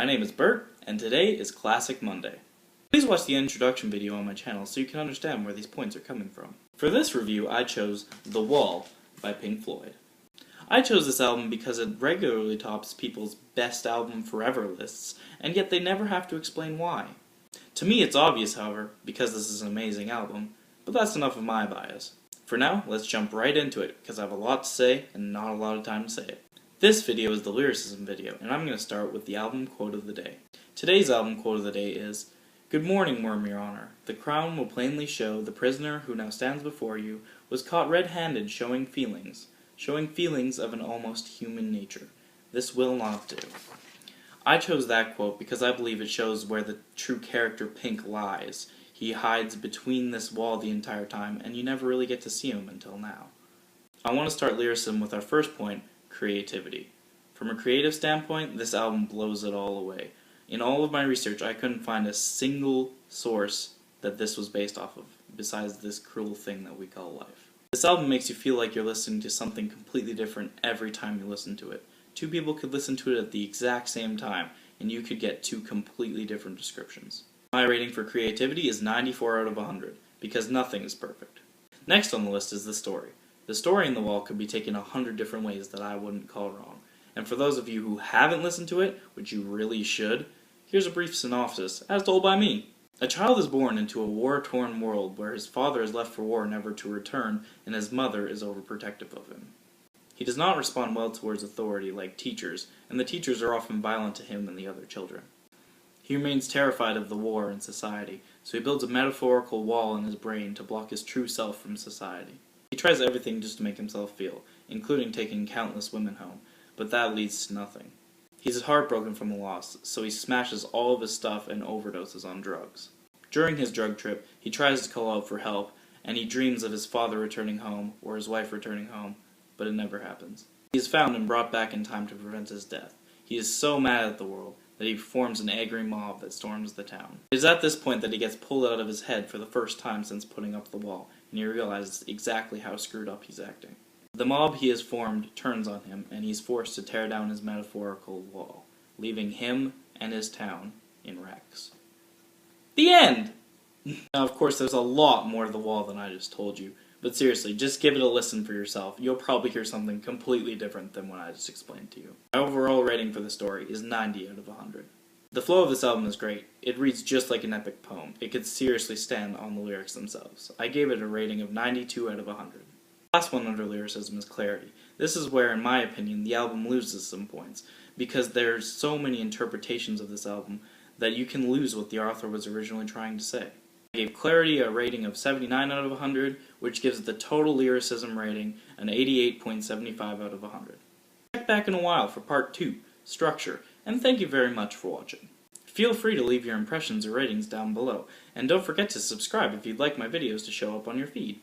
My name is Bert, and today is Classic Monday. Please watch the introduction video on my channel so you can understand where these points are coming from. For this review, I chose The Wall by Pink Floyd. I chose this album because it regularly tops people's best album forever lists, and yet they never have to explain why. To me it's obvious, however, because this is an amazing album, but that's enough of my bias. For now, let's jump right into it, because I have a lot to say and not a lot of time to say it. This video is the lyricism video, and I'm going to start with the album quote of the day. Today's album quote of the day is, "Good morning, Worm, your honor. The crown will plainly show the prisoner who now stands before you was caught red-handed showing feelings of an almost human nature. This will not do." I chose that quote because I believe it shows where the true character Pink lies. He hides between this wall the entire time, and you never really get to see him until now. I want to start lyricism with our first point, creativity. From a creative standpoint, this album blows it all away. In all of my research, I couldn't find a single source that this was based off of, besides this cruel thing that we call life. This album makes you feel like you're listening to something completely different every time you listen to it. Two people could listen to it at the exact same time, and you could get two completely different descriptions. My rating for creativity is 94 out of 100, because nothing is perfect. Next on the list is the story. The story in The Wall could be taken 100 different ways that I wouldn't call wrong. And for those of you who haven't listened to it, which you really should, here's a brief synopsis, as told by me. A child is born into a war-torn world where his father is left for war never to return, and his mother is overprotective of him. He does not respond well towards authority like teachers, and the teachers are often violent to him and the other children. He remains terrified of the war and society, so he builds a metaphorical wall in his brain to block his true self from society. He tries everything just to make himself feel, including taking countless women home, but that leads to nothing. He's heartbroken from the loss, so he smashes all of his stuff and overdoses on drugs. During his drug trip, he tries to call out for help, and he dreams of his father returning home, or his wife returning home, but it never happens. He is found and brought back in time to prevent his death. He is so mad at the world that he forms an angry mob that storms the town. It is at this point that he gets pulled out of his head for the first time since putting up the wall, and he realizes exactly how screwed up he's acting. The mob he has formed turns on him, and he's forced to tear down his metaphorical wall, leaving him and his town in wrecks. The end! Now, of course, there's a lot more to The Wall than I just told you, but seriously, just give it a listen for yourself. You'll probably hear something completely different than what I just explained to you. My overall rating for the story is 90 out of 100. The flow of this album is great. It reads just like an epic poem. It could seriously stand on the lyrics themselves. I gave it a rating of 92 out of 100. The last one under lyricism is clarity. This is where, in my opinion, the album loses some points, because there's so many interpretations of this album that you can lose what the author was originally trying to say. I gave clarity a rating of 79 out of 100, which gives the total lyricism rating an 88.75 out of 100. Check back in a while for part 2, structure, and thank you very much for watching. Feel free to leave your impressions or ratings down below, and don't forget to subscribe if you'd like my videos to show up on your feed.